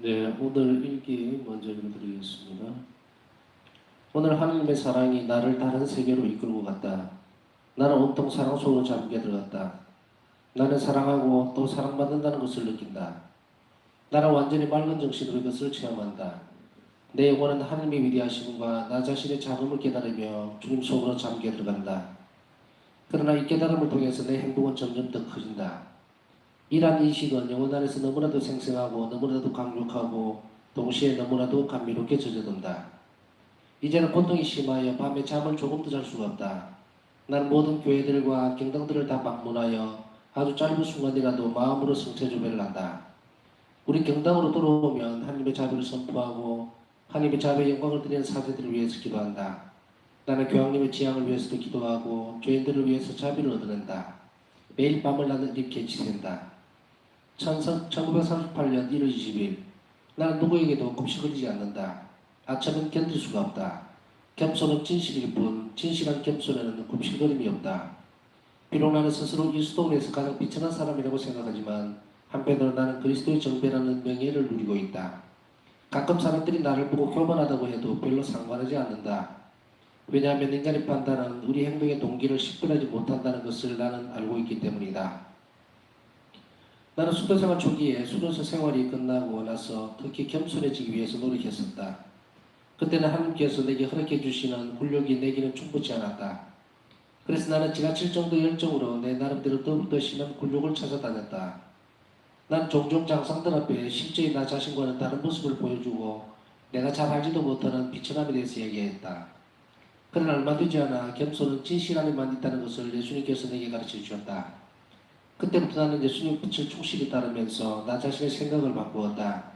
네, 오늘 일기 먼저 읽어드리겠습니다. 오늘 하나님의 사랑이 나를 다른 세계로 이끌고 갔다. 나는 온통 사랑 속으로 잠겨 들어갔다. 나는 사랑하고 또 사랑받는다는 것을 느낀다. 나는 완전히 맑은 정신으로 이것을 체험한다. 내 영혼은 하나님의 위대하심과 나 자신의 작음을 깨달으며 주님 속으로 잠겨 들어간다. 그러나 이 깨달음을 통해서 내 행복은 점점 더 커진다. 이러한 인식은 영혼 안에서 너무나도 생생하고 너무나도 강력하고 동시에 너무나도 감미롭게 젖어든다. 이제는 고통이 심하여 밤에 잠을 조금도 잘 수가 없다. 나는 모든 교회들과 경당들을 다 방문하여 아주 짧은 순간이라도 마음으로 성체조배를 한다. 우리 경당으로 돌아오면 하나님의 자비를 선포하고 하나님의 자비의 영광을 드리는 사제들을 위해서 기도한다. 나는 교황님의 지향을 위해서도 기도하고 죄인들을 위해서 자비를 얻어낸다. 매일 밤을 나는 이렇게 지샌다. 1938년 1월 20일 나는 누구에게도 곱씹어지지 않는다. 아첨은 견딜 수가 없다. 겸손은 진실일 뿐 진실한 겸손에는 굽실거림이 없다. 비록 나는 스스로 이 수도원에서 가장 비천한 사람이라고 생각하지만 한편으로 나는 그리스도의 정배라는 명예를 누리고 있다. 가끔 사람들이 나를 보고 교만하다고 해도 별로 상관하지 않는다. 왜냐하면 인간의 판단은 우리 행동의 동기를 식별하지 못한다는 것을 나는 알고 있기 때문이다. 나는 수도생활 초기에 수도서 생활이 끝나고 나서 특히 겸손해지기 위해서 노력했었다. 그때는 하나님께서 내게 허락해 주시는 훈력이 내게는 충분치 않았다. 그래서 나는 지나칠 정도의 열정으로 내 나름대로 더욱더 심한 굴욕을 찾아다녔다. 난 종종 장상들 앞에 실제의 나 자신과는 다른 모습을 보여주고 내가 잘 알지도 못하는 비천함에 대해서 얘기했다. 그러나 얼마 되지 않아 겸손은 진실 안에만 있다는 것을 예수님께서 내게 가르쳐 주셨다. 그때부터 나는 예수님 빛을 충실히 따르면서 나 자신의 생각을 바꾸었다.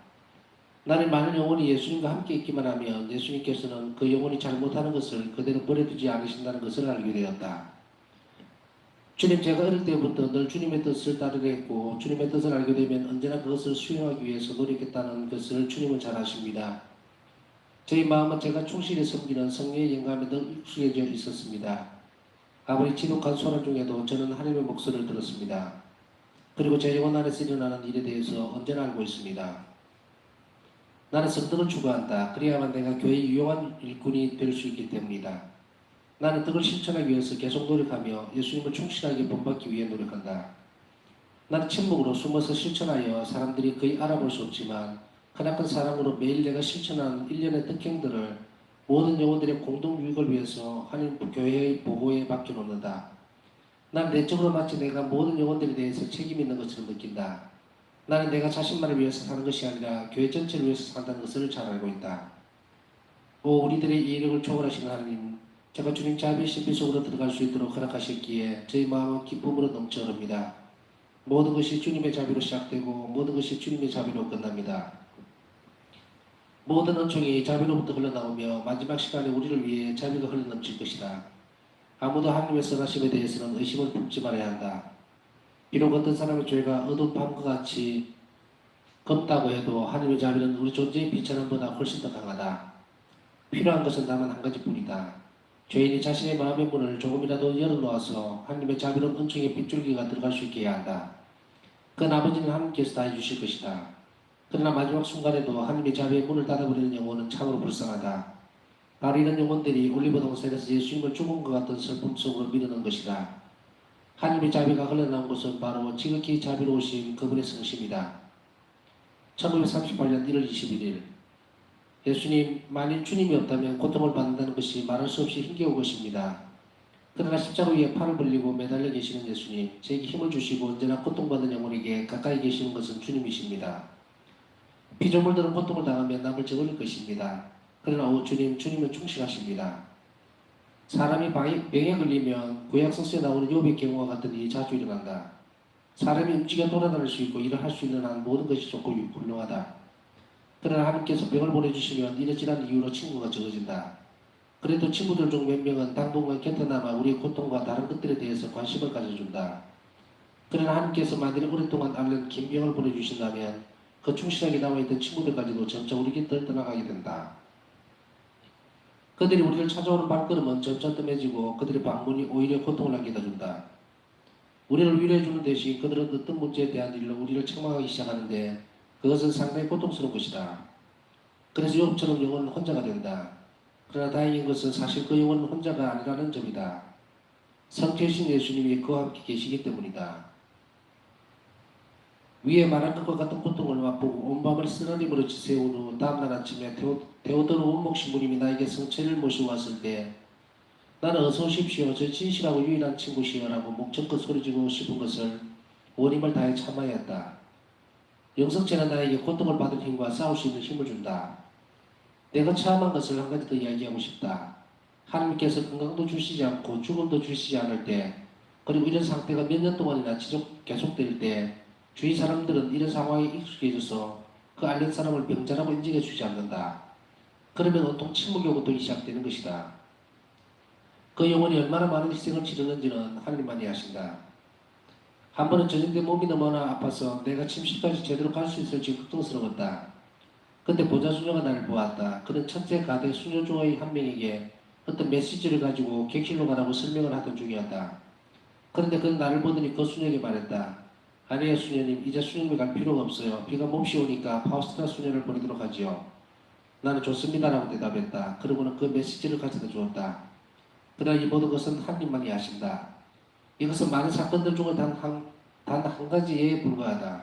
나는 많은 영혼이 예수님과 함께 있기만 하면 예수님께서는 그 영혼이 잘못하는 것을 그대로 버려두지 않으신다는 것을 알게 되었다. 주님, 제가 어릴 때부터 늘 주님의 뜻을 따르려 했고 주님의 뜻을 알게 되면 언제나 그것을 수행하기 위해서 노력했다는 것을 주님은 잘 아십니다. 저희 마음은 제가 충실히 섬기는 성령의 영감에 늘 익숙해져 있었습니다. 아무리 지독한 소란 중에도 저는 하나님의 목소리를 들었습니다. 그리고 제 영혼 안에서 일어나는 일에 대해서 언제나 알고 있습니다. 나는 성덕을 추구한다. 그래야만 내가 교회의 유용한 일꾼이 될 수 있기 때문이다. 나는 덕을 실천하기 위해서 계속 노력하며 예수님을 충실하게 본받기 위해 노력한다. 나는 침묵으로 숨어서 실천하여 사람들이 거의 알아볼 수 없지만 크나큰 사랑으로 매일 내가 실천하는 일련의 특행들을 모든 영혼들의 공동 유익을 위해서 하나님 교회의 보고에 맡겨놓는다. 난 내적으로 마치 내가 모든 영혼들에 대해서 책임 있는 것처럼 느낀다. 나는 내가 자신만을 위해서 사는 것이 아니라 교회 전체를 위해서 산다는 것을 잘 알고 있다. 오, 우리들의 이해력을 초월하시는 하나님, 제가 주님 자비의 신비 속으로 들어갈 수 있도록 허락하셨기에 저희 마음은 기쁨으로 넘쳐 흐릅니다. 모든 것이 주님의 자비로 시작되고 모든 것이 주님의 자비로 끝납니다. 모든 은총이 자비로부터 흘러나오며 마지막 시간에 우리를 위해 자비가 흘러넘칠 것이다. 아무도 하나님의 선하심에 대해서는 의심을 품지 말아야 한다. 비록 어떤 사람의 죄가 어두운 밤과 같이 검다고 해도 하나님의 자비는 우리 존재의 비천함보다 훨씬 더 강하다. 필요한 것은 다만 한 가지뿐이다. 죄인이 자신의 마음의 문을 조금이라도 열어놓아서 하나님의 자비로운 은총의 빗줄기가 들어갈 수 있게 해야 한다. 그 나머지는 하나님께서 다 해주실 것이다. 그러나 마지막 순간에도 하나님의 자비의 문을 닫아버리는 영혼은 참으로 불쌍하다. 바로 이런 영혼들이 올리브 동산에서 예수님을 죽은 것 같은 슬픔 속으로 밀어넣은 것이다. 하나님의 자비가 흘러나온 것은 바로 지극히 자비로우신 그분의 성심이다. 1938년 1월 21일 예수님, 만일 주님이 없다면 고통을 받는다는 것이 말할 수 없이 힘겨운 것입니다. 그러나 십자가 위에 팔을 벌리고 매달려 계시는 예수님, 제게 힘을 주시고 언제나 고통받는 영혼에게 가까이 계시는 것은 주님이십니다. 피조물들은 고통을 당하면 남을 저버릴 것입니다. 그러나 오 주님, 주님은 충실하십니다. 사람이 병에 걸리면 구약 성서에 나오는 욥의 경우와 같은 일이 자주 일어난다. 사람이 움직여 돌아다닐 수 있고 일을 할 수 있는 한 모든 것이 좋고 훌륭하다. 그러나 하나님께서 병을 보내주시면 이러지란 이유로 친구가 적어진다. 그래도 친구들 중 몇 명은 당분간 곁에 남아 우리의 고통과 다른 것들에 대해서 관심을 가져준다. 그러나 하나님께서 만일 오랫동안 앓는 긴 병을 보내주신다면 그 충실하게 남아있던 친구들까지도 점차 우리 곁을 떠나가게 된다. 그들이 우리를 찾아오는 발걸음은 점차 뜸해지고 그들의 방문이 오히려 고통을 안겨다 준다. 우리를 위로해주는 대신 그들은 어떤 문제에 대한 일로 우리를 책망하기 시작하는데 그것은 상당히 고통스러운 것이다. 그래서 욥처럼 영혼은 혼자가 된다. 그러나 다행인 것은 사실 그 영혼은 혼자가 아니라는 점이다. 성취하신 예수님이 그와 함께 계시기 때문이다. 위에 말한 것과 같은 고통을 맛보고 온 밤을 쓰러림으로 지새운 후 다음날 아침에 데오도르 원목 신부님이 나에게 성체를 모시고 왔을 때 나는 어서 오십시오. 저 진실하고 유일한 친구시여라고 목청껏 소리지르고 싶은 것을 온 힘을 다해 참아야 했다. 영성체는 나에게 고통을 받을 힘과 싸울 수 있는 힘을 준다. 내가 체험한 것을 한 가지 더 이야기하고 싶다. 하나님께서 건강도 주시지 않고 죽음도 주시지 않을 때, 그리고 이런 상태가 몇 년 동안이나 계속될 때 주위 사람들은 이런 상황에 익숙해져서 그 앓는 사람을 병자라고 인정해 주지 않는다. 그러면 온통 침묵의 고통이 시작되는 것이다. 그 영혼이 얼마나 많은 희생을 치르는지는 하나님만이 아신다. 한 번은 저녁때 몸이 너무나 아파서 내가 침실까지 제대로 갈 수 있을지 걱정스러웠다. 그때 보좌 수녀가 나를 보았다. 그는 첫째 가대 수녀 중의 한 명에게 어떤 메시지를 가지고 객실로 가라고 설명을 하던 중이었다. 그런데 그는 나를 보더니 그 수녀에게 말했다. 아니에요 수녀님, 이제 수녀님이 갈 필요가 없어요. 비가 몹시 오니까 파우스트라 수녀를 보내도록 하지요. 나는 좋습니다라고 대답했다. 그러고는 그 메시지를 가져다 주었다. 그러나 이 모든 것은 하나님만이 아신다. 이것은 많은 사건들 중에 단 한 가지 예에 불과하다.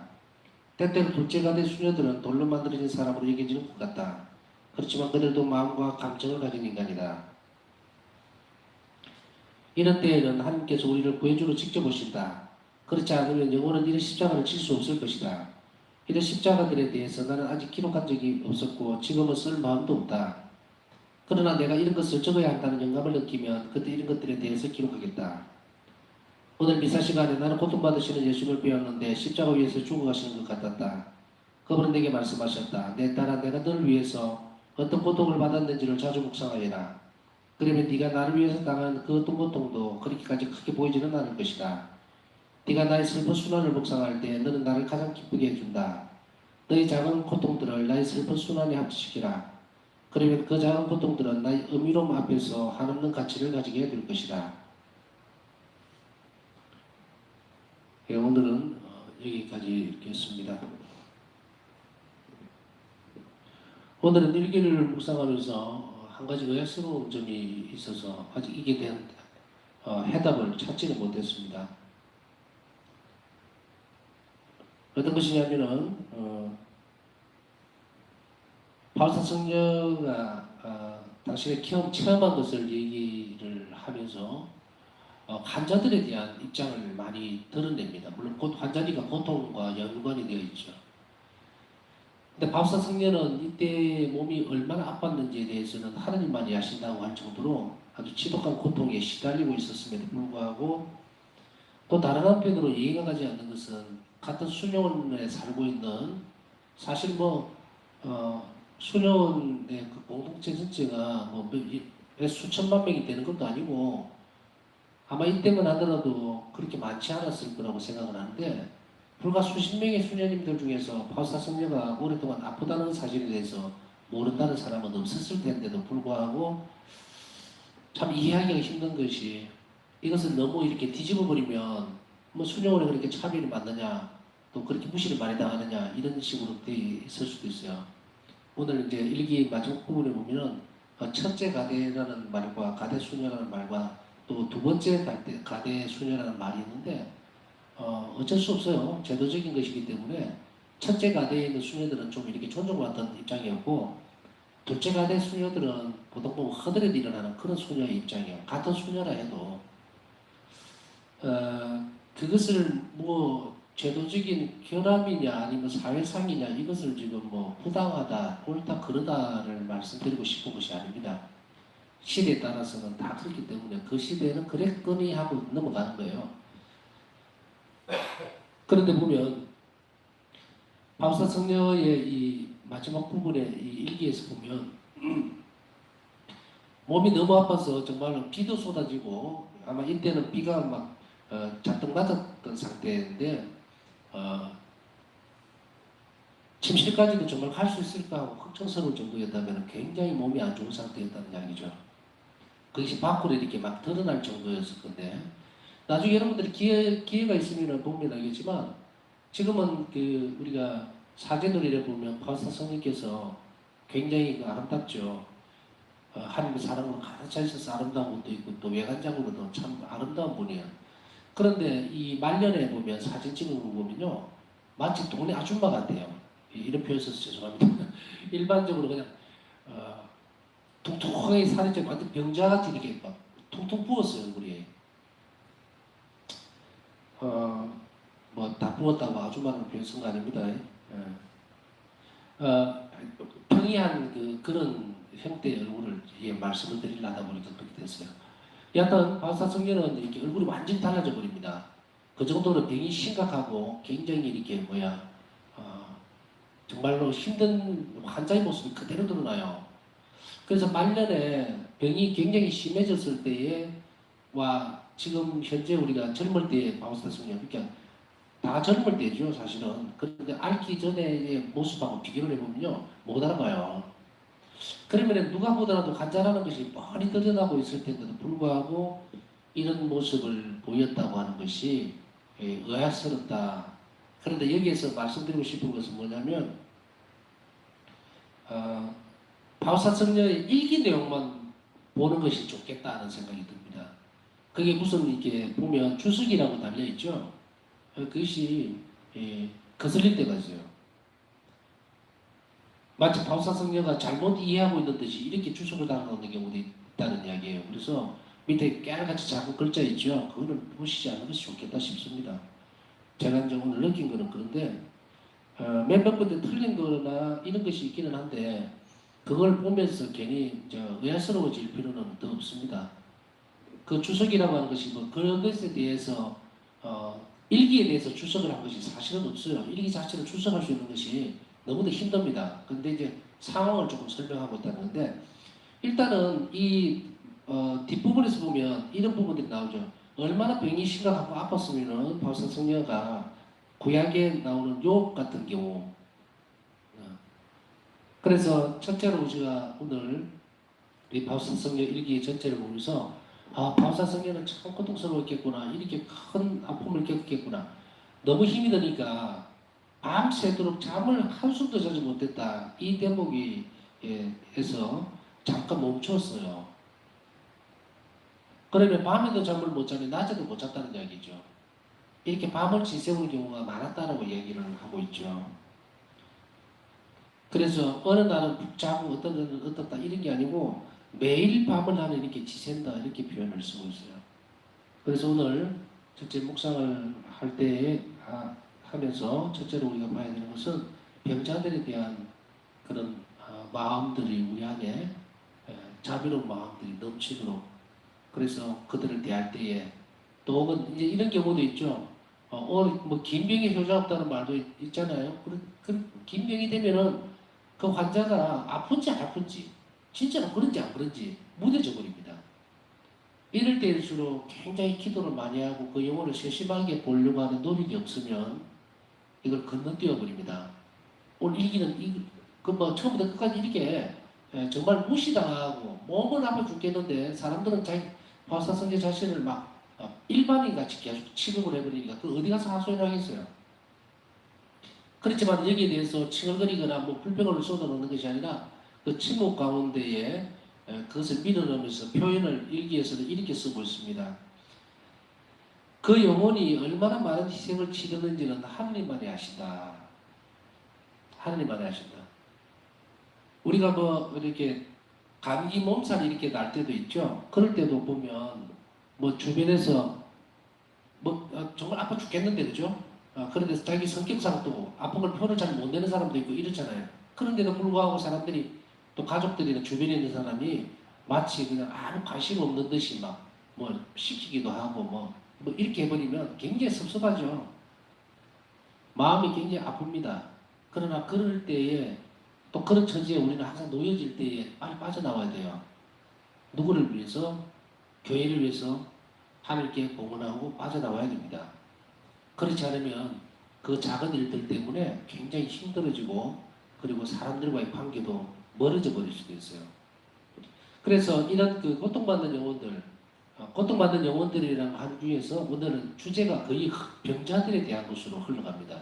때때로 둘째 가대 수녀들은 돌로 만들어진 사람으로 여겨지는 것 같다. 그렇지만 그들도 마음과 감정을 가진 인간이다. 이런 때에는 하나님께서 우리를 구해주러 직접 오신다. 그렇지 않으면 영혼은 이런 십자가를 칠 수 없을 것이다. 이런 십자가들에 대해서 나는 아직 기록한 적이 없었고 지금은 쓸 마음도 없다. 그러나 내가 이런 것을 적어야 한다는 영감을 느끼면 그때 이런 것들에 대해서 기록하겠다. 오늘 미사 시간에 나는 고통받으시는 예수를 배웠는데 십자가 위에서 죽어가시는 것 같았다. 그분은 내게 말씀하셨다. 내 딸아, 내가 너를 위해서 어떤 고통을 받았는지를 자주 묵상하여라. 그러면 네가 나를 위해서 당한 그 어떤 고통도 그렇게까지 크게 보이지는 않을 것이다. 네가 나의 슬픈 순환을 묵상할 때 너는 나를 가장 기쁘게 해준다. 너의 작은 고통들을 나의 슬픈 순환에 합치시키라. 그러면 그 작은 고통들은 나의 의미로움 앞에서 한없는 가치를 가지게 될 것이다. 예, 오늘은 여기까지 읽겠습니다. 오늘은 일기를 묵상하면서 한 가지 의아스러운 점이 있어서 아직 이게 대한 해답을 찾지는 못했습니다. 어떤 것이냐면은 바울사 성녀가 당신의 체험한 것을 얘기를 하면서 환자들에 대한 입장을 많이 드러냅니다. 물론 환자니까 고통과 연관이 되어 있죠. 근데 바울사 성녀는 이때 몸이 얼마나 아팠는지에 대해서는 하나님만이 아신다고 할 정도로 아주 지독한 고통에 시달리고 있었음에도 불구하고 또 다른 한편으로 이해가 가지 않는 것은 같은 수녀원에 살고 있는 사실 수녀원의 그 공동체 전체가 몇 수천만 명이 되는 것도 아니고 아마 이때만 하더라도 그렇게 많지 않았을 거라고 생각을 하는데 불과 수십 명의 수녀님들 중에서 바울사 성녀가 오랫동안 아프다는 사실에 대해서 모른다는 사람은 없었을 텐데도 불구하고 참 이해하기가 힘든 것이 이것을 너무 이렇게 뒤집어 버리면 수녀원에 그렇게 차별이 많느냐 또 그렇게 무시를 많이 당하느냐 이런 식으로 돼 있을 수도 있어요. 오늘 이제 일기 마지막 부분에 보면은 첫째 가대라는 말과 가대 수녀라는 말과 또 두 번째 가대 수녀라는 말이 있는데 어쩔 수 없어요. 제도적인 것이기 때문에 첫째 가대에 있는 수녀들은 좀 이렇게 존중받던 입장이었고 둘째 가대 수녀들은 보통 보면 허들에 일어나는 그런 수녀의 입장이에요. 같은 수녀라 해도 그것을 제도적인 결함이냐 아니면 사회상이냐 이것을 지금 부당하다 옳다 그르다를 말씀드리고 싶은 것이 아닙니다. 시대에 따라서는 다 그렇기 때문에 그 시대에는 그랬거니 하고 넘어가는 거예요. 그런데 보면 바울사 성녀의 이 마지막 부분의 이 일기에서 보면 몸이 너무 아파서 정말로 비도 쏟아지고 아마 이때는 비가 막 잔뜩 맞았던 상태인데 침실까지도 정말 갈 수 있을까 하고 걱정스러울 정도였다면 굉장히 몸이 안 좋은 상태였다는 이야기죠. 그것이 밖으로 이렇게 막 드러날 정도였을 건데 나중에 여러분들이 기회가 있으면 보면 알겠지만 지금은 우리가 사진을 이래 보면 파우스타 성령께서 굉장히 아름답죠. 하나님의 사랑으로 가득 차 있어서 아름다운 것도 있고 또 외관적으로도 참 아름다운 분이에요. 그런데 이 말년에 보면 사진 찍은 거 보면요, 마치 동네 아줌마 같아요. 이런 표현 써서 죄송합니다. 일반적으로 그냥 퉁퉁하게 살이 좀 완전 병자같이 이렇게 막 퉁퉁 부었어요, 얼굴이. 뭐 다 부었다고 아줌마는 표현 쓴 거 아닙니다. 평이한 그런 형태의 얼굴을 말씀을 드리려다 보니까 그렇게 됐어요. 여하튼 바사 성녀는 이렇게 얼굴이 완전히 달라져 버립니다. 그 정도로 병이 심각하고 굉장히 이렇게 정말로 힘든 환자의 모습이 그대로 드러나요. 그래서 말년에 병이 굉장히 심해졌을 때에 지금 현재 우리가 젊을 때의 바우스타 성녀, 그러니까 다 젊을 때죠 사실은. 그런데 앓기 전의 모습하고 비교를 해보면요 못 알아봐요. 그러면 누가 보더라도 간절하는 것이 뻔히 드러나고 있을 텐데도 불구하고 이런 모습을 보였다고 하는 것이 의아스럽다. 그런데 여기에서 말씀드리고 싶은 것은 뭐냐면 바우사 성녀의 일기 내용만 보는 것이 좋겠다는 생각이 듭니다. 그게 무슨 이렇게 보면 주석이라고 달려있죠. 그것이 거슬릴 때가 있어요. 마치 바우사 성녀가 잘못 이해하고 있는 듯이 이렇게 주석을 당하는 경우도 있다는 이야기예요. 그래서 밑에 깨알같이 작은 글자 있죠. 그거를 보시지 않는 것이 좋겠다 싶습니다. 제가 이제 오늘 느낀 거는 그런데 몇몇 군데 틀린 거나 이런 것이 있기는 한데 그걸 보면서 괜히 의아스러워질 필요는 더 없습니다. 그 주석이라고 하는 것이 그런 것에 대해서 일기에 대해서 주석을 한 것이 사실은 없어요. 일기 자체를 주석할 수 있는 것이 너무도 힘듭니다. 근데 이제 상황을 조금 설명하고 있다는 건데 일단은 이 뒷부분에서 보면 이런 부분들이 나오죠. 얼마나 병이 심각하고 아팠으면은 바우사 성녀가 구약에 나오는 욥 같은 경우. 그래서 첫째로 우리가 오늘 이 바우사 성녀 일기 전체를 보면서 바우사 성녀는 참 고통스러웠겠구나. 이렇게 큰 아픔을 겪겠구나. 너무 힘이 드니까 밤새도록 잠을 한숨도 자지 못했다. 이 대목이 해서 잠깐 멈췄어요. 그러면 밤에도 잠을 못 자니 낮에도 못 잤다는 이야기죠. 이렇게 밤을 지새우는 경우가 많았다라고 얘기를 하고 있죠. 그래서 어느 날은 푹 자고 어떤 날은 어떻다 이런 게 아니고 매일 밤을 나는 이렇게 지샌다 이렇게 표현을 쓰고 있어요. 그래서 오늘 첫째 묵상을 할 때에 하면서 첫째로 우리가 봐야 되는 것은 병자들에 대한 그런 마음들이 우리 안에 자비로운 마음들이 넘치도록, 그래서 그들을 대할 때에 또 혹은 이제 이런 경우도 있죠. 뭐 긴병이 효자 없다는 말도 있잖아요. 긴 병이 되면은 그 환자가 아픈지 안 아픈지 진짜로 그런지 안 그런지 무뎌져 버립니다. 이럴 때일수록 굉장히 기도를 많이 하고 그 영혼을 세심하게 보려고 하는 노력이 없으면 이걸 건너뛰어 버립니다. 오늘 일기는 뭐 처음부터 끝까지 이렇게 정말 무시당하고 몸은 아파 죽겠는데 사람들은 자기 바우사 성녀 자신을 막 일반인 같이 계속 취급을 해버리니까 그 어디 가서 하소연을 하겠어요. 그렇지만 여기에 대해서 칭얼거리거나 뭐 불평을 쏟아놓는 것이 아니라 그 침묵 가운데에 그것을 밀어넣으면서 표현을 일기에서는 이렇게 쓰고 있습니다. 그 영혼이 얼마나 많은 희생을 치르는지는 하느님만이 아신다. 하느님만이 아신다. 우리가 뭐 이렇게 감기 몸살이 이렇게 날 때도 있죠. 그럴 때도 보면 뭐 주변에서 뭐 정말 아파 죽겠는데 그죠? 그런데 자기 성격상 또 아픈 걸 표현을 잘 못 내는 사람도 있고 이렇잖아요. 그런데도 불구하고 사람들이 또 가족들이나 주변에 있는 사람이 마치 그냥 아무 관심 없는 듯이 막 뭐 시키기도 하고 뭐 이렇게 해버리면 굉장히 섭섭하죠. 마음이 굉장히 아픕니다. 그러나 그럴 때에 또 그런 처지에 우리는 항상 놓여질 때에 빨리 빠져나와야 돼요. 누구를 위해서? 교회를 위해서 하나님께 공헌하고 빠져나와야 됩니다. 그렇지 않으면 그 작은 일들 때문에 굉장히 힘들어지고 그리고 사람들과의 관계도 멀어져 버릴 수도 있어요. 그래서 이런 그 고통받는 영혼들이라는 한 주에서 오늘은 주제가 거의 병자들에 대한 것으로 흘러갑니다.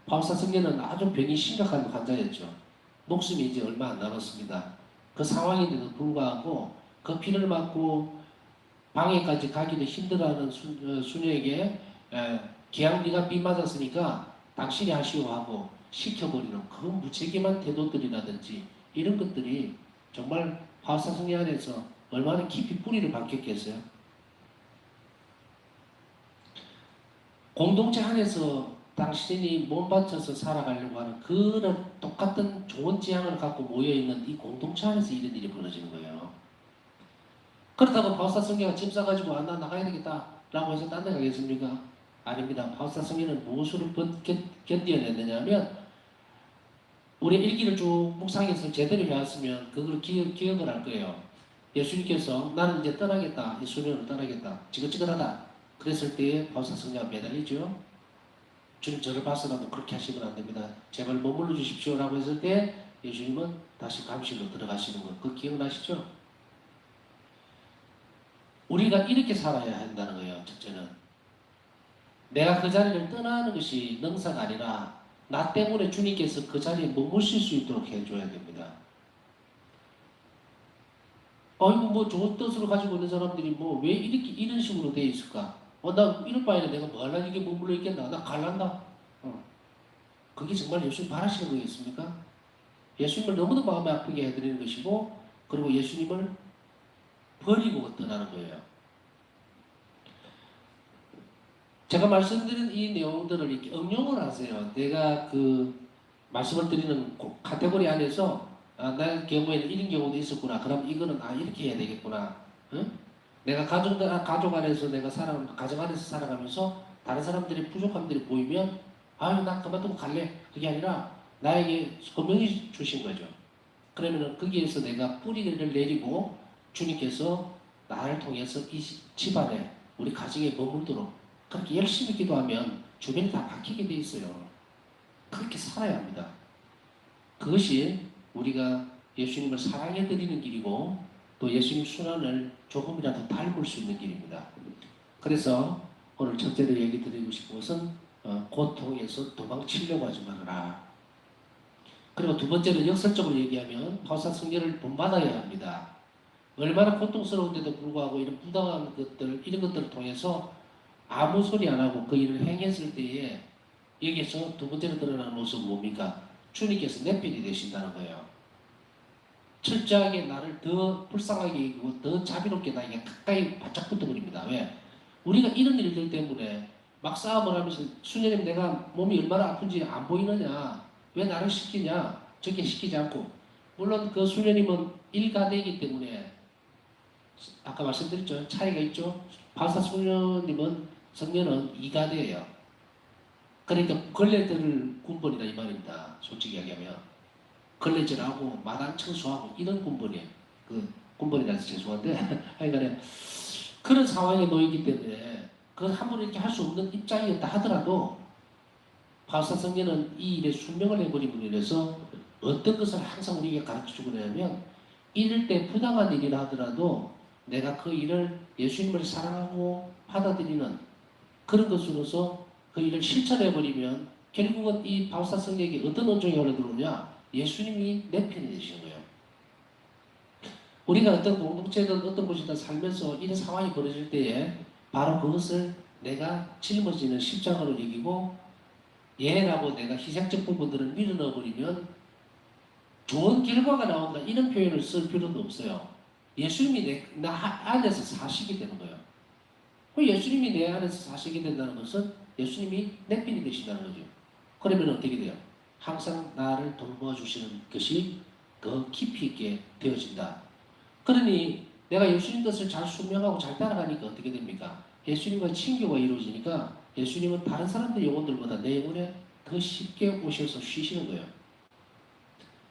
바울사 성녀는 아주 병이 심각한 환자였죠. 목숨이 이제 얼마 안 남았습니다. 그 상황인데도 불구하고 그 피를 맞고 방해까지 가기도 힘들어하는 수녀에게 기왕 네가 비 맞았으니까 당신이 하시오 하고 시켜버리는 그 무책임한 태도들이라든지 이런 것들이 정말 바울사 성녀 안에서 얼마나 깊이 뿌리를 박혔겠어요. 공동체 안에서 당신이 몸 바쳐서 살아가려고 하는 그런 똑같은 좋은 지향을 갖고 모여있는 이 공동체 안에서 이런 일이 벌어지는 거예요. 그렇다고 바울사 성녀가 짐 싸가지고 나 나가야 되겠다 라고 해서 딴 데 가겠습니까? 아닙니다. 바울사 성녀는 무엇으로 견뎌냈느냐면 우리 일기를 쭉 묵상해서 제대로 해왔으면 그걸 기억을 할 거예요. 예수님께서 나는 이제 떠나겠다. 이 수련을 떠나겠다. 지긋지긋하다. 그랬을 때에 바울사 성녀가 매달리죠. 주님 저를 봐서라도 그렇게 하시면 안 됩니다. 제발 머물러 주십시오 라고 했을 때 예수님은 다시 감실로 들어가시는 것. 그거 기억나시죠? 우리가 이렇게 살아야 한다는 거예요. 첫째는 내가 그 자리를 떠나는 것이 능사가 아니라 나 때문에 주님께서 그 자리에 머무실 수 있도록 해줘야 됩니다. 아이고 뭐 좋은 뜻으로 가지고 있는 사람들이 뭐 왜 이렇게 이런 식으로 돼 있을까? 나 이럴 바에는 내가 뭐 하려고 이게 머물러 있겠나? 나 갈란다. 그게 정말 예수님 바라시는 거겠습니까? 예수님을 너무도 마음에 아프게 해드리는 것이고 그리고 예수님을 버리고 떠나는 거예요. 제가 말씀드린 이 내용들을 이렇게 응용을 하세요. 내가 그 말씀을 드리는 카테고리 안에서 내 경우에는 이런 경우도 있었구나. 그럼 이거는 이렇게 해야 되겠구나. 응? 내가 가족 안에서 내가 가정 안에서 살아가면서 다른 사람들의 부족함들이 보이면 아유 나 그만두고 갈래. 그게 아니라 나에게 소명이 주신 거죠. 그러면은 거기에서 내가 뿌리를 내리고 주님께서 나를 통해서 이 집안에 우리 가정에 머물도록 그렇게 열심히 기도하면 주변이 다 바뀌게 돼 있어요. 그렇게 살아야 합니다. 그것이 우리가 예수님을 사랑해 드리는 길이고 또 예수님 순환을 조금이라도 닮을 수 있는 길입니다. 그래서 오늘 첫째로 얘기 드리고 싶은 것은 고통에서 도망치려고 하지 말아라. 그리고 두 번째로 역설적으로 얘기하면 바울사 성녀를 본받아야 합니다. 얼마나 고통스러운데도 불구하고 이런 부당한 것들, 이런 것들을 통해서 아무 소리 안 하고 그 일을 행했을 때에 여기서 두 번째로 드러나는 모습은 뭡니까? 주님께서 내 편이 되신다는 거예요. 철저하게 나를 더 불쌍하게 여기고 더 자비롭게 나에게 가까이 바짝 붙어버립니다. 왜? 우리가 이런 일들 때문에 막 싸움을 하면서 수녀님 내가 몸이 얼마나 아픈지 안 보이느냐? 왜 나를 시키냐? 저게 시키지 않고 물론 그 수녀님은 일가되기 때문에 아까 말씀드렸죠. 차이가 있죠. 바사 수녀님은 성녀는 이가대예요. 그러니까 걸레들을 군번이다 이 말입니다. 솔직히 이야기하면 걸레질하고 마당 청소하고 이런 군번이에요. 그 군번이라서 죄송한데 하여간에 그런 상황에 놓이기 때문에 그걸 함부로 이렇게 할 수 없는 입장이었다 하더라도 바사 성녀는 이 일에 순명을 해버림으로 인해서 어떤 것을 항상 우리에게 가르쳐주고 그러냐면 이럴 때 부당한 일이라 하더라도 내가 그 일을 예수님을 사랑하고 받아들이는 그런 것으로서 그 일을 실천해버리면 결국은 이 바울사 성령에게 어떤 온종이 흘러들어오냐? 예수님이 내 편이 되시는 거예요. 우리가 어떤 공동체든 어떤 곳이든 살면서 이런 상황이 벌어질 때에 바로 그것을 내가 짊어지는 십자가로 여기고 예라고 내가 희생적 부분들을 밀어넣어버리면 좋은 결과가 나온다 이런 표현을 쓸 필요도 없어요. 예수님이 나 안에서 사시게 되는 거예요. 예수님이 내 안에서 사시게 된다는 것은 예수님이 내 편이 되신다는 거죠. 그러면 어떻게 돼요? 항상 나를 돌보아주시는 것이 더 깊이 있게 되어진다. 그러니 내가 예수님 뜻을 잘 순명하고 잘 따라가니까 어떻게 됩니까? 예수님과 친교가 이루어지니까 예수님은 다른 사람들 영혼들보다 내 영혼에 더 쉽게 오셔서 쉬시는 거예요.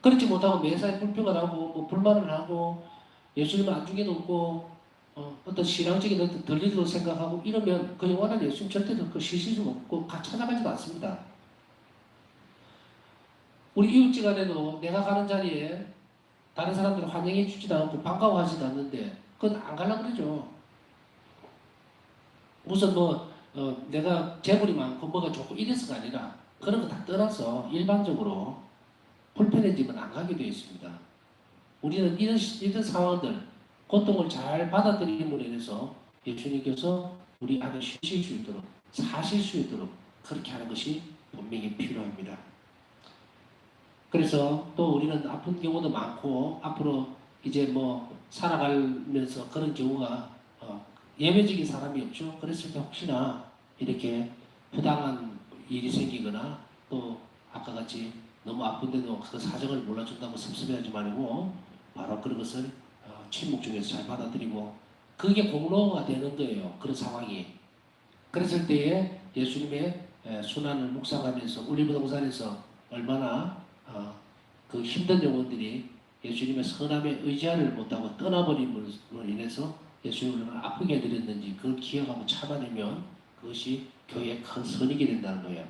그렇지 못하고 매사에 불평을 하고 뭐 불만을 하고 예수님을 안중에 놓고 어떤 신앙적인 어떤 덜리도 생각하고 이러면 그 영원한 예수님 절대로 그 쉬실 수 없고 찾아가지도 않습니다. 우리 이웃지간에도 내가 가는 자리에 다른 사람들을 환영해 주지도 않고 반가워하지도 않는데 그건 안 가려고 그러죠. 무슨 내가 재물이 많고 뭐가 좋고 이래서가 아니라 그런 거 다 떠나서 일반적으로 불편해지면 안 가게 되어 있습니다. 우리는 이런 상황들, 고통을 잘 받아들임으로 인해서 예수님께서 우리 안에 쉬실 수 있도록, 사실 수 있도록 그렇게 하는 것이 분명히 필요합니다. 그래서 또 우리는 아픈 경우도 많고 앞으로 이제 뭐 살아가면서 그런 경우가 예외적인 사람이 없죠. 그랬을 때 혹시나 이렇게 부당한 일이 생기거나 또 아까 같이 너무 아픈데도 그 사정을 몰라준다고 섭섭해하지 말고 바로 그런 것을 침묵 중에서 잘 받아들이고 그게 공로가 되는 거예요. 그런 상황이. 그랬을 때에 예수님의 순환을 묵상하면서 올리브동산에서 얼마나 그 힘든 영혼들이 예수님의 선함에 의지하를 못하고 떠나버림으로 인해서 예수님을 아프게 해드렸는지 그걸 기억하고 참아내면 그것이 교회의 큰 선익이 된다는 거예요.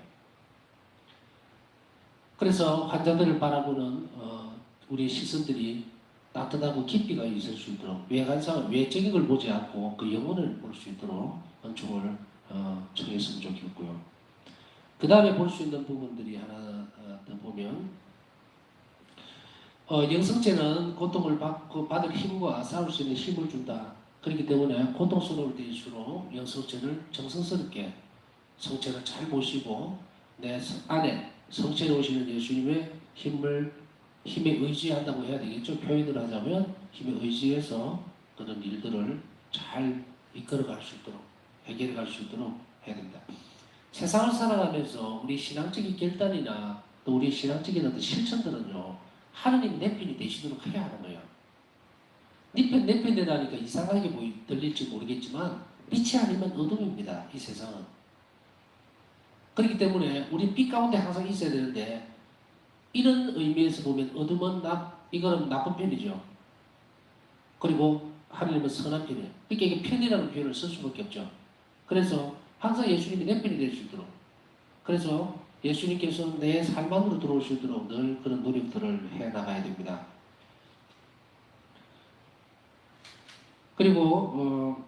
그래서 환자들을 바라보는 우리 시선들이 따뜻하고 깊이가 있을 수 있도록 외적인 걸 보지 않고 그 영혼을 볼 수 있도록 은총을 청했으면 좋겠고요. 그 다음에 볼 수 있는 부분들이 하나 더 보면 영성체는 고통을 받을 힘과 싸울 수 있는 힘을 준다. 그렇기 때문에 고통스러울 때일수록 영성체를 정성스럽게 성체를 잘 보시고 내 안에 성체에 오시는 예수님의 힘에 의지한다고 해야 되겠죠. 표현을 하자면 힘에 의지해서 그런 일들을 잘 이끌어갈 수 있도록 해결해 갈 수 있도록 해야 됩니다. 세상을 살아가면서 우리 신앙적인 결단이나 또 우리 신앙적인 어떤 실천들은요 하느님 내 편이 되시도록 해야 하는 거예요. 내 편 되다니까 이상하게 들릴지 모르겠지만 빛이 아니면 어둠입니다. 이 세상은. 그렇기 때문에 우리 빛 가운데 항상 있어야 되는데 이런 의미에서 보면 어둠은 이거는 나쁜 편이죠. 그리고 하느님은 선한 편이에요. 그러니까 이게 편이라는 표현을 쓸 수밖에 없죠. 그래서 항상 예수님이 내 편이 될 수 있도록 그래서 예수님께서 내 삶 안으로 들어올 수 있도록 늘 그런 노력들을 해나가야 됩니다. 그리고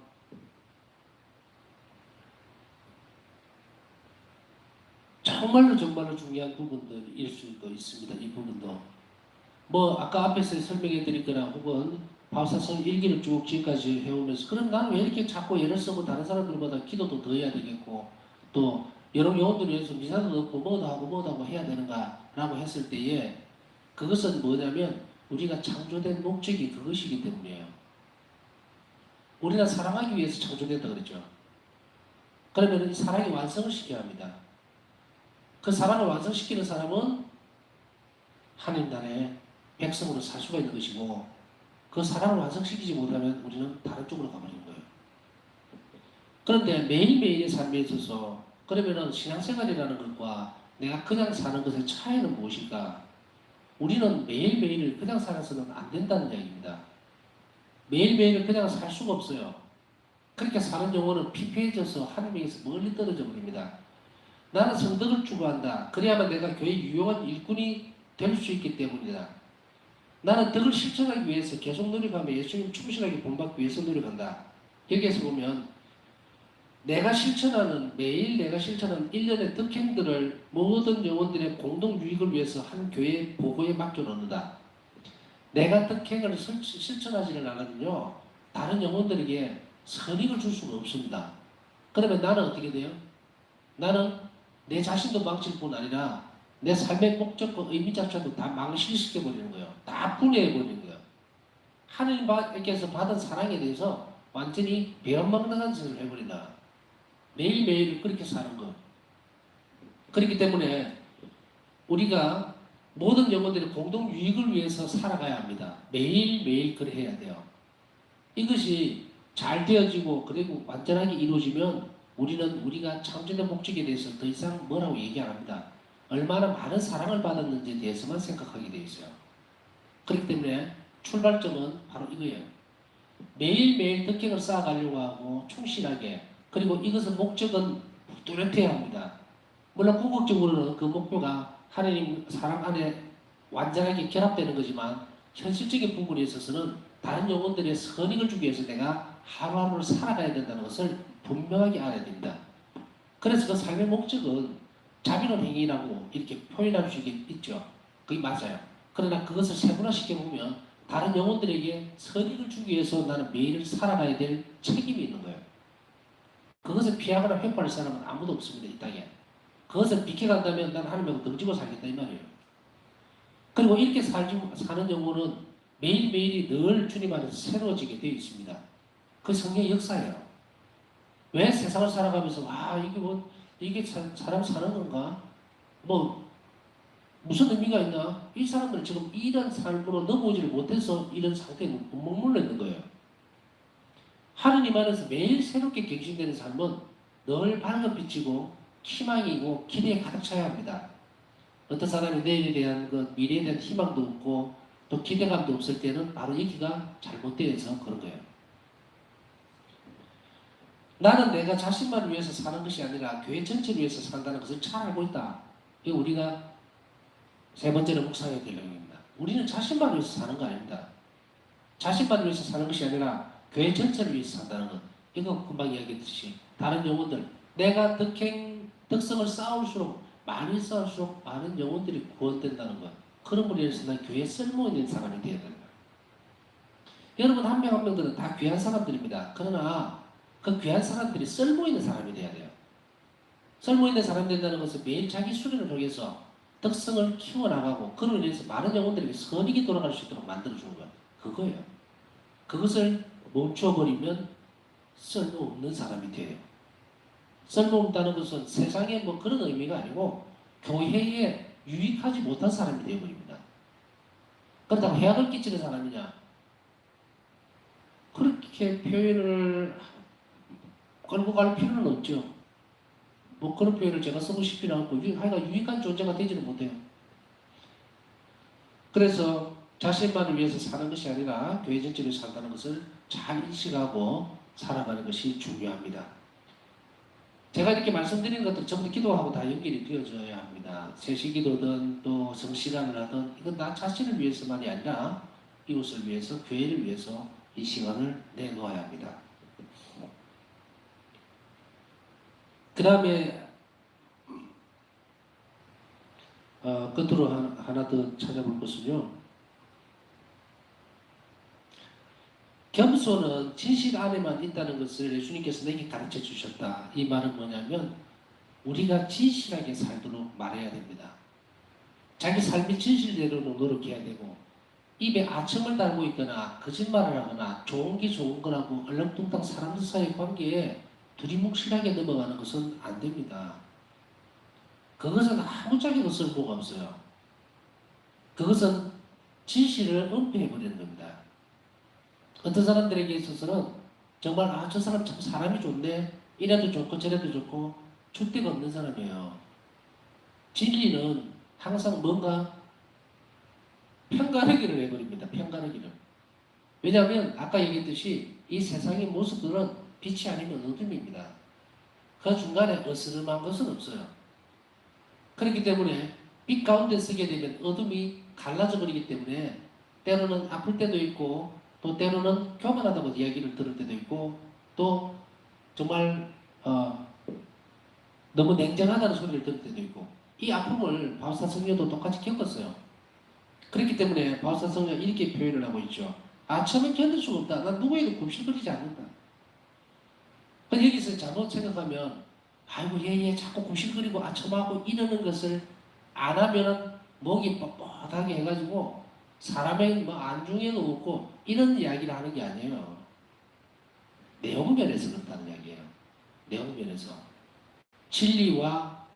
정말로 중요한 부분들일 수도 있습니다. 이 부분도 뭐 아까 앞에서 설명해 드릴 거나 혹은 바울사서 일기를 쭉 지금까지 해오면서 그럼 나는 왜 이렇게 자꾸 애를 쓰고 다른 사람들보다 기도도 더 해야 되겠고 또 여러 영혼들을 위해서 미사도 넣고 뭐도 하고 해야 되는가 라고 했을 때에 그것은 뭐냐면 우리가 창조된 목적이 그것이기 때문이에요. 우리가 사랑하기 위해서 창조됐다 그랬죠. 그러면 이 사랑이 완성을 시켜야 합니다. 그 사랑을 완성시키는 사람은 하나님 나라의 백성으로 살 수가 있는 것이고 그 사랑을 완성시키지 못하면 우리는 다른 쪽으로 가버리는 거예요. 그런데 매일매일의 삶에 있어서 그러면은 신앙생활이라는 것과 내가 그냥 사는 것의 차이는 무엇일까? 우리는 매일매일을 그냥 살아서는 안 된다는 이야기입니다. 매일매일을 그냥 살 수가 없어요. 그렇게 사는 영혼은 피폐해져서 하나님에게서 멀리 떨어져 버립니다. 나는 성덕을 추구한다. 그래야만 내가 교회 유용한 일꾼이 될 수 있기 때문이다. 나는 덕을 실천하기 위해서 계속 노력하며 예수님 충실하게 본받기 위해서 노력한다. 여기에서 보면 매일 내가 실천하는 일련의 덕행들을 모든 영혼들의 공동 유익을 위해서 한 교회의 보고에 맡겨놓는다. 내가 덕행을 실천하지는 않으면요. 다른 영혼들에게 선익을 줄 수가 없습니다. 그러면 나는 어떻게 돼요? 나는 내 자신도 망칠 뿐 아니라 내 삶의 목적과 의미 자체도 다 망실시켜버리는 거예요. 다 분해해버리는 거예요. 하나님께서 받은 사랑에 대해서 완전히 배은망덕한 짓을 해버린다. 매일매일 그렇게 사는 것. 그렇기 때문에 우리가 모든 영혼들의 공동 유익을 위해서 살아가야 합니다. 매일매일 그래 해야 돼요. 이것이 잘 되어지고 그리고 완전하게 이루어지면 우리는 우리가 창조된 목적에 대해서 더 이상 뭐라고 얘기 안 합니다. 얼마나 많은 사랑을 받았는지에 대해서만 생각하게 되어 있어요. 그렇기 때문에 출발점은 바로 이거예요. 매일매일 덕행을 쌓아가려고 하고 충실하게 그리고 이것은 목적은 뚜렷해야 합니다. 물론 궁극적으로는 그 목표가 하나님 사랑 안에 완전하게 결합되는 거지만 현실적인 부분에 있어서는 다른 영혼들의 선익을 주기 위해서 내가 하루하루를 살아가야 된다는 것을 분명하게 알아야 됩니다. 그래서 그 삶의 목적은 자비로운 행위라고 이렇게 표현할 수 있죠. 그게 맞아요. 그러나 그것을 세분화시켜보면 다른 영혼들에게 선익을 주기 위해서 나는 매일 살아가야 될 책임이 있는 거예요. 그것을 피하거나 회피할 사람은 아무도 없습니다. 이 땅에. 그것을 비켜간다면 난 하나님하고 등지고 살겠다 이 말이에요. 그리고 이렇게 사는 영혼은 매일매일이 늘 주님 안에서 새로워지게 되어 있습니다. 그 성령의 역사예요. 왜 세상을 살아가면서 이게 뭐 이게 사람 사는 건가? 뭐 무슨 의미가 있나? 이 사람들 지금 이런 삶으로 넘어오지를 못해서 이런 상태에 머물러 있는 거예요. 하느님 안에서 매일 새롭게 갱신되는 삶은 늘 밝은 빛이고 희망이고 기대에 가득 차야 합니다. 어떤 사람이 내일에 대한 미래에 대한 희망도 없고 또 기대감도 없을 때는 바로 여기가 잘못되어서 그런 거예요. 나는 내가 자신만을 위해서 사는 것이 아니라 교회 전체를 위해서 산다는 것을 잘 알고 있다. 이거 우리가 세 번째로 묵상해야 될 내용입니다. 우리는 자신만을 위해서 사는 거 아닙니다. 자신만을 위해서 사는 것이 아니라 교회 전체를 위해서 산다는 것. 이거 금방 이야기했듯이 다른 영혼들, 내가 덕성을 쌓을수록 많이 쌓을수록 많은 영혼들이 구원된다는 것. 그런 분에서 난 교회에 쓸모있는 사람이 되어야 된다. 여러분 한 명 한 명들은 다 귀한 사람들입니다. 그러나 그 귀한 사람들이 쓸모있는 사람이 돼야 돼요. 쓸모있는 사람이 된다는 것은 매일 자기 수련을 통해서 덕성을 키워나가고 그로 인해서 많은 영혼들에게 선익이 돌아갈 수 있도록 만들어주는 거예요. 그거예요. 그것을 멈춰버리면 쓸모없는 사람이 돼요. 쓸모없다는 것은 세상에 뭐 그런 의미가 아니고 교회에 유익하지 못한 사람이 되어버립니다. 그렇다고 해악을 끼치는 사람이냐? 그렇게 표현을 끌고 갈 필요는 없죠. 뭐 그런 표현을 제가 쓰고 싶지는 않고 하여간 유익한 존재가 되지는 못해요. 그래서 자신만을 위해서 사는 것이 아니라 교회 전체를 산다는 것을 잘 인식하고 살아가는 것이 중요합니다. 제가 이렇게 말씀드린 것들 전부 기도하고 다 연결이 되어져야 합니다. 세시기도든 또 성시간을 하든 이건 나 자신을 위해서만이 아니라 이웃을 위해서 교회를 위해서 이 시간을 내놓아야 합니다. 그 다음에 끝으로 하나 더 찾아볼 것은요. 겸손은 진실 안에만 있다는 것을 예수님께서 내게 가르쳐 주셨다. 이 말은 뭐냐면 우리가 진실하게 살도록 말해야 됩니다. 자기 삶의 진실대로는 노력해야 되고 입에 아첨을 달고 있거나 거짓말을 하거나 좋은 게 좋은 거라고 얼렁뚱땅 사람들 사이의 관계에 두리뭉실하게 넘어가는 것은 안 됩니다. 그것은 아무짝에도 쓸모가 없어요. 그것은 진실을 은폐해버리는 겁니다. 어떤 사람들에게 있어서는 정말 저 사람 참 사람이 좋네, 이래도 좋고 저래도 좋고 줏대가 없는 사람이에요. 진리는 항상 뭔가 편가르기를 해버립니다. 편가르기를. 왜냐하면 아까 얘기했듯이 이 세상의 모습들은 빛이 아니면 어둠입니다. 그 중간에 어스름한 것은 없어요. 그렇기 때문에 빛 가운데 서게 되면 어둠이 갈라져 버리기 때문에 때로는 아플 때도 있고 또 때로는 교만하다고 이야기를 들을 때도 있고 또 정말 너무 냉정하다는 소리를 들을 때도 있고 이 아픔을 바울사 성녀도 똑같이 겪었어요. 그렇기 때문에 바울사 성녀가 이렇게 표현을 하고 있죠. 처음엔 견딜 수가 없다. 난 누구에게 굽실거리지 않는다. 여기서 잘못 생각하면 아이고 얘 자꾸 굽실거리고 아첨하고 이러는 것을 안 하면은 목이 뻣뻣하게 해가지고 사람의 뭐 안중에도 없고 이런 이야기를 하는 게 아니에요. 내용 면에서 그렇다는 이야기예요. 내용 면에서 진리와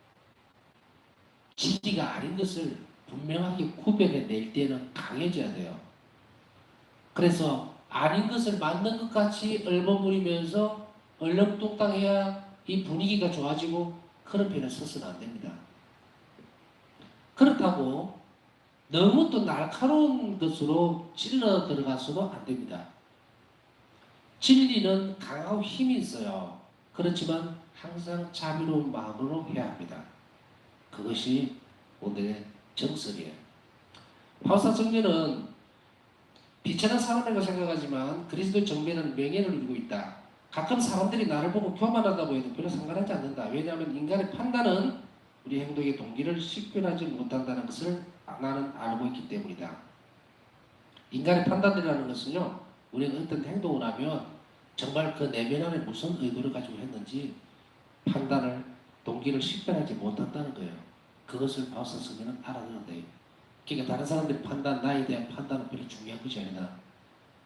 진리가 아닌 것을 분명하게 구별해낼 때는 강해져야 돼요. 그래서 아닌 것을 맞는 것 같이 얼버무리면서 얼렁뚱땅해야 이 분위기가 좋아지고 그런 편에 서서는 안 됩니다. 그렇다고 너무 또 날카로운 것으로 찔러 들어가서도 안 됩니다. 진리는 강하고 힘이 있어요. 그렇지만 항상 자비로운 마음으로 해야 합니다. 그것이 오늘의 정설이에요. 바울사 성녀는 비천한 사람이라고 생각하지만 그리스도의 정면은 명예를 누리고 있다. 가끔 사람들이 나를 보고 교만하다고 해도 별로 상관하지 않는다. 왜냐하면 인간의 판단은 우리 행동의 동기를 식별하지 못한다는 것을 나는 알고 있기 때문이다. 인간의 판단이라는 것은요, 우리가 어떤 행동을 하면 정말 그 내면 안에 무슨 의도를 가지고 했는지 판단을, 동기를 식별하지 못한다는 거예요. 그것을 봐서 성경은 알아들어야 돼요. 그러니까 다른 사람들의 판단, 나에 대한 판단은 별로 중요한 것이 아니다.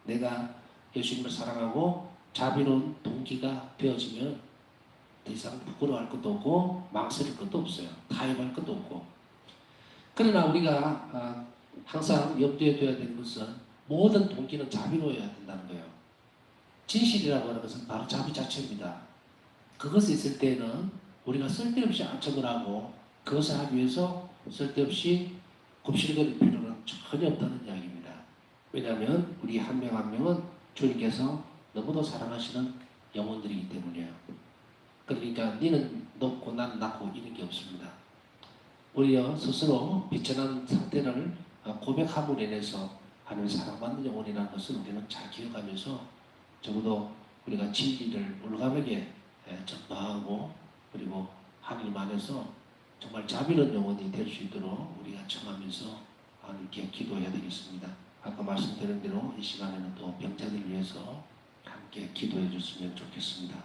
내가 예수님을 사랑하고 자비로운 동기가 되어지면 더 이상 부끄러워할 것도 없고 망설일 것도 없어요. 타협할 것도 없고. 그러나 우리가 항상 염두에 둬야 되는 것은 모든 동기는 자비로워야 된다는 거예요. 진실이라고 하는 것은 바로 자비 자체입니다. 그것이 있을 때는 우리가 쓸데없이 안척을 하고 그것을 하기 위해서 쓸데없이 굽실거릴 필요는 전혀 없다는 이야기입니다. 왜냐하면 우리 한 명 한 명은 주님께서 너무도 사랑하시는 영혼들이기 때문이에요. 그러니까 니는 높고 나는 낮고 이런 게 없습니다. 오히려 스스로 비천한 상태를 고백함으로 인해서 하나님의 사랑받는 영혼이라는 것을 우리는 잘 기억하면서 적어도 우리가 진리를 올가매게 전파하고 그리고 하나님 안에서 정말 자비로운 영혼이 될 수 있도록 우리가 청하면서 하나님께 기도해야 되겠습니다. 아까 말씀드린 대로 이 시간에는 또 병자들 위해서 함께 기도해 줬으면 좋겠습니다.